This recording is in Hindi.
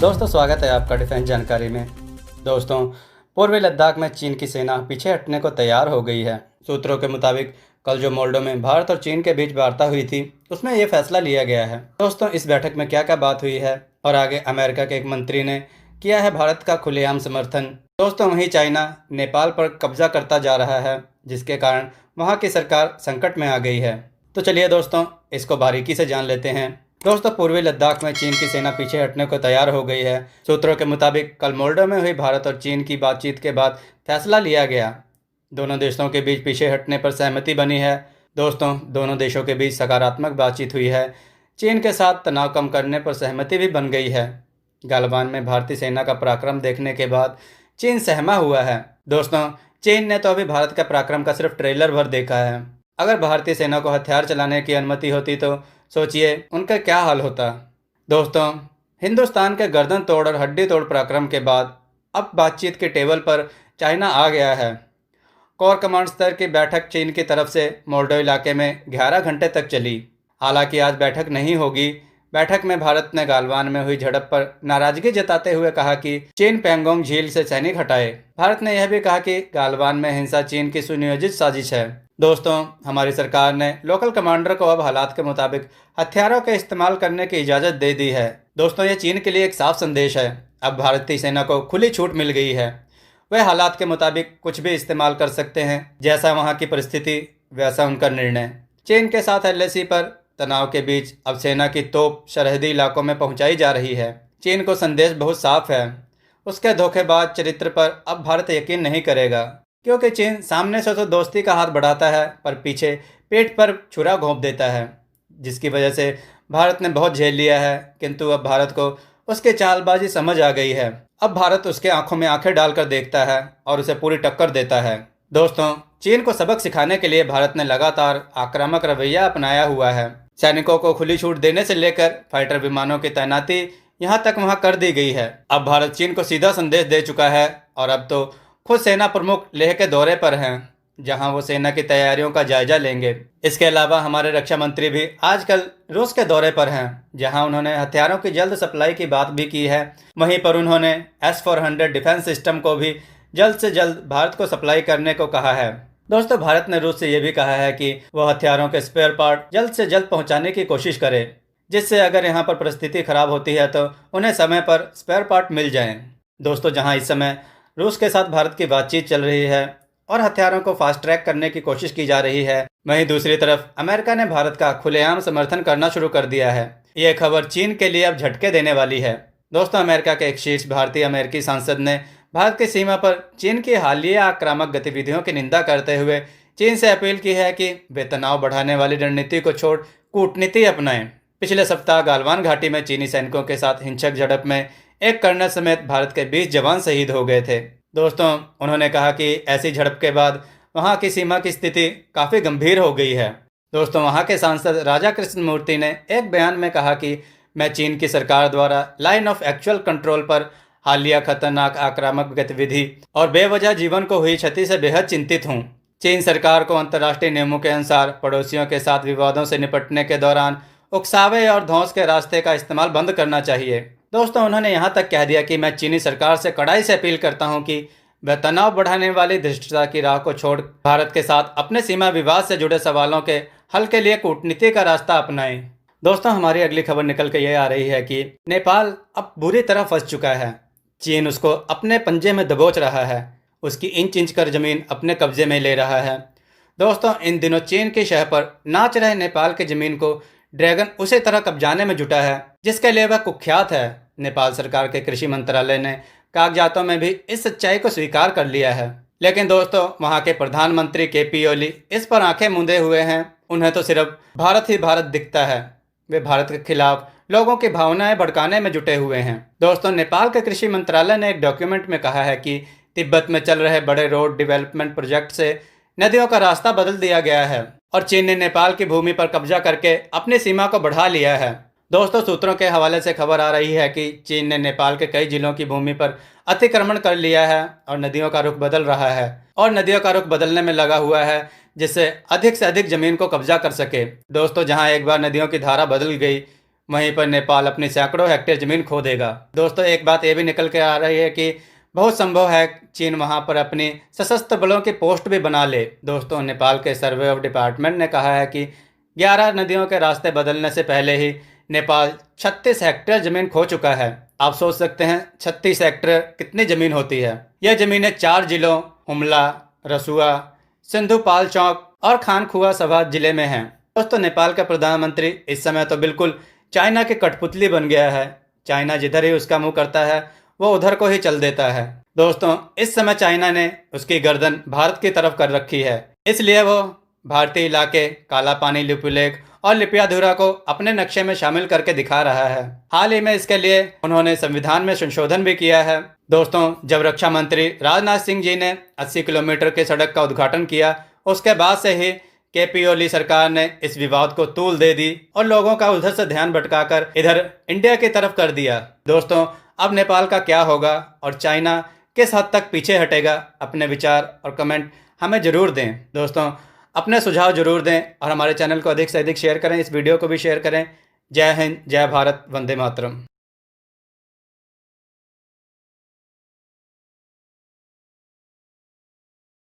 दोस्तों स्वागत है आपका डिफेंस जानकारी में। दोस्तों पूर्वी लद्दाख में चीन की सेना पीछे हटने को तैयार हो गई है। सूत्रों के मुताबिक कल जो मोल्डो में भारत और चीन के बीच वार्ता हुई थी उसमें यह फैसला लिया गया है। दोस्तों इस बैठक में क्या क्या बात हुई है और आगे अमेरिका के एक मंत्री ने किया है भारत का खुलेआम समर्थन। दोस्तों वहीं चाइना नेपाल पर कब्जा करता जा रहा है जिसके कारण वहाँ की सरकार संकट में आ गई है। तो चलिए दोस्तों इसको बारीकी से जान लेते हैं। दोस्तों पूर्वी लद्दाख में चीन की सेना पीछे हटने को तैयार हो गई है। सूत्रों के मुताबिक कल मोल्डो में हुई भारत और चीन की बातचीत के बाद फैसला लिया गया। दोनों देशों के बीच पीछे हटने पर सहमति बनी है। दोस्तों दोनों देशों के बीच सकारात्मक बातचीत हुई है। चीन के साथ तनाव कम करने पर सहमति भी बन गई है। गालवान में भारतीय सेना का पराक्रम देखने के बाद चीन सहमा हुआ है। दोस्तों चीन ने तो अभी भारत का पराक्रम का सिर्फ ट्रेलर भर देखा है। अगर भारतीय सेना को हथियार चलाने की अनुमति होती तो सोचिए उनका क्या हाल होता। दोस्तों हिंदुस्तान के गर्दन तोड़ और हड्डी तोड़ पराक्रम के बाद अब बातचीत के टेबल पर चाइना आ गया है। कोर कमांड स्तर की बैठक चीन की तरफ से मोल्डो इलाके में 11 घंटे तक चली। हालांकि आज बैठक नहीं होगी। बैठक में भारत ने गालवान में हुई झड़प पर नाराजगी जताते हुए कहा कि चीन पैंगोंग झील से सैनिक हटाए। भारत ने यह भी कहा कि गालवान में हिंसा चीन की सुनियोजित साजिश है। दोस्तों हमारी सरकार ने लोकल कमांडर को अब हालात के मुताबिक हथियारों के इस्तेमाल करने की इजाज़त दे दी है। दोस्तों ये चीन के लिए एक साफ संदेश है। अब भारतीय सेना को खुली छूट मिल गई है। वह हालात के मुताबिक कुछ भी इस्तेमाल कर सकते हैं। जैसा वहाँ की परिस्थिति वैसा उनका निर्णय। चीन के साथ एलएसी पर तनाव के बीच अब सेना की तोप सरहदी इलाकों में पहुंचाई जा रही है। चीन को संदेश बहुत साफ है। उसके धोखेबाज चरित्र पर अब भारत यकीन नहीं करेगा, क्योंकि चीन सामने से तो दोस्ती का हाथ बढ़ाता है पर पीछे पेट पर छुरा घोंप देता है, जिसकी वजह से भारत ने बहुत झेल लिया है। किंतु अब भारत को उसकी चालबाजी समझ आ गई है। अब भारत उसके आंखों में आंखें डालकर देखता है और उसे पूरी टक्कर देता है। दोस्तों चीन को सबक सिखाने के लिए भारत ने लगातार आक्रामक रवैया अपनाया हुआ है। सैनिकों को खुली छूट देने से लेकर फाइटर विमानों की तैनाती यहाँ तक वहाँ कर दी गई है। अब भारत चीन को सीधा संदेश दे चुका है और अब तो खुद सेना प्रमुख लेह के दौरे पर हैं, जहां वो सेना की तैयारियों का जायजा लेंगे। इसके अलावा हमारे रक्षा मंत्री भी आजकल रूस के दौरे पर हैं, जहां उन्होंने हथियारों की जल्द सप्लाई की बात भी की है। वहीं पर उन्होंने S-400 डिफेंस सिस्टम को भी जल्द से जल्द भारत को सप्लाई करने को कहा है। दोस्तों भारत ने रूस से यह भी कहा है कि वह हथियारों के स्पेयर पार्ट जल्द से जल्द पहुँचाने की कोशिश करे, जिससे अगर यहाँ पर परिस्थिति खराब होती है तो उन्हें समय पर स्पेयर पार्ट मिल जाएं। दोस्तों जहाँ इस समय रूस के साथ भारत की बातचीत चल रही है और हथियारों को फास्ट ट्रैक करने की कोशिश की जा रही है, वहीं दूसरी तरफ अमेरिका ने भारत का खुलेआम समर्थन करना शुरू कर दिया है। ये खबर चीन के लिए अब झटके देने वाली है। दोस्तों अमेरिका के एक शीर्ष भारतीय अमेरिकी सांसद ने भारत की सीमा पर चीन की हालिया आक्रामक गतिविधियों की निंदा करते हुए चीन से अपील की है कि वे तनाव बढ़ाने वाली रणनीति को छोड़ कूटनीति अपनाएं। पिछले सप्ताह गालवान घाटी में चीनी सैनिकों के साथ हिंसक झड़प में एक कर्नल समेत भारत के 20 जवान शहीद हो गए थे। दोस्तों उन्होंने कहा कि ऐसी झड़प के बाद वहां की सीमा की स्थिति काफ़ी गंभीर हो गई है। दोस्तों वहां के सांसद राजा कृष्णमूर्ति ने एक बयान में कहा कि मैं चीन की सरकार द्वारा लाइन ऑफ एक्चुअल कंट्रोल पर हालिया खतरनाक आक्रामक गतिविधि और बेवजह जीवन को हुई क्षति से बेहद चिंतित हूँ। चीन सरकार को अंतर्राष्ट्रीय नियमों के अनुसार पड़ोसियों के साथ विवादों से निपटने के दौरान उकसावे और धौंस के रास्ते का इस्तेमाल बंद करना चाहिए। दोस्तों उन्होंने यहाँ तक कह दिया कि मैं चीनी सरकार से कड़ाई से अपील करता हूँ कि वह तनाव बढ़ाने वाली धृष्टता की राह को छोड़ भारत के साथ अपने सीमा विवाद से जुड़े सवालों के हल के लिए कूटनीति का रास्ता अपनाएं। दोस्तों हमारी अगली खबर निकल के ये आ रही है कि नेपाल अब बुरी तरह फंस चुका है। चीन उसको अपने पंजे में दबोच रहा है, उसकी इंच इंच कर जमीन अपने कब्जे में ले रहा है। दोस्तों इन दिनों चीन की शह पर नाच रहे नेपाल की जमीन को ड्रैगन उसी तरह कब्जाने में जुटा है जिसके लिए वह कुख्यात है। नेपाल सरकार के कृषि मंत्रालय ने कागजातों में भी इस सच्चाई को स्वीकार कर लिया है, लेकिन दोस्तों वहां के प्रधानमंत्री केपी ओली इस पर आंखें मूंदे हुए हैं। उन्हें तो सिर्फ भारत ही भारत दिखता है। वे भारत के खिलाफ लोगों की भावनाएं भड़काने में जुटे हुए हैं। दोस्तों नेपाल के कृषि मंत्रालय ने एक डॉक्यूमेंट में कहा है कि तिब्बत में चल रहे बड़े रोड डेवलपमेंट प्रोजेक्ट से नदियों का रास्ता बदल दिया गया है और चीन ने नेपाल की भूमि पर कब्जा करके अपनी सीमा को बढ़ा लिया है। दोस्तों सूत्रों के हवाले से खबर आ रही है कि चीन ने नेपाल के कई जिलों की भूमि पर अतिक्रमण कर लिया है और नदियों का रुख बदल रहा है और नदियों का रुख बदलने में लगा हुआ है, जिससे अधिक से अधिक जमीन को कब्जा कर सके। दोस्तों जहां एक बार नदियों की धारा बदल गई वहीं पर नेपाल अपनी सैकड़ों हेक्टेयर जमीन खो देगा। दोस्तों, एक बात ये भी निकल के आ रही है कि बहुत संभव है चीन वहां पर अपनी सशस्त्र बलों की पोस्ट भी बना ले। दोस्तों, नेपाल के सर्वे ऑफ डिपार्टमेंट ने कहा है कि 11 नदियों के रास्ते बदलने से पहले ही नेपाल 36 हेक्टेयर जमीन खो चुका है। आप सोच सकते हैं 36 हेक्टेयर कितनी जमीन होती है। यह जमीनें 4 जिलों हुमला, रसुआ, सिंधुपाल चौक और खानखुआ सभा जिले में हैं। दोस्तों, नेपाल का प्रधानमंत्री इस समय तो बिल्कुल चाइना की कठपुतली बन गया है। चाइना जिधर ही उसका मुंह करता है वो उधर को ही चल देता है। दोस्तों, इस समय चाइना ने उसकी गर्दन भारत की तरफ कर रखी है, इसलिए वो भारतीय इलाके काला पानी, लिपुलेख और लिपियाधुरा को अपने नक्शे में शामिल करके दिखा रहा है। हाल ही में इसके लिए उन्होंने संविधान में संशोधन भी किया है। दोस्तों, जब रक्षा मंत्री राजनाथ सिंह जी ने 80 किलोमीटर की सड़क का उद्घाटन किया, उसके बाद से ही केपी ओली सरकार ने इस विवाद को तूल दे दी और लोगों का उधर से ध्यान भटकाकर इधर इंडिया की तरफ कर दिया। दोस्तों, अब नेपाल का क्या होगा और चाइना किस हद तक पीछे हटेगा? अपने विचार और कमेंट हमें ज़रूर दें। दोस्तों, अपने सुझाव जरूर दें और हमारे चैनल को अधिक से अधिक शेयर करें। इस वीडियो को भी शेयर करें। जय हिंद, जय भारत, वंदे मातरम।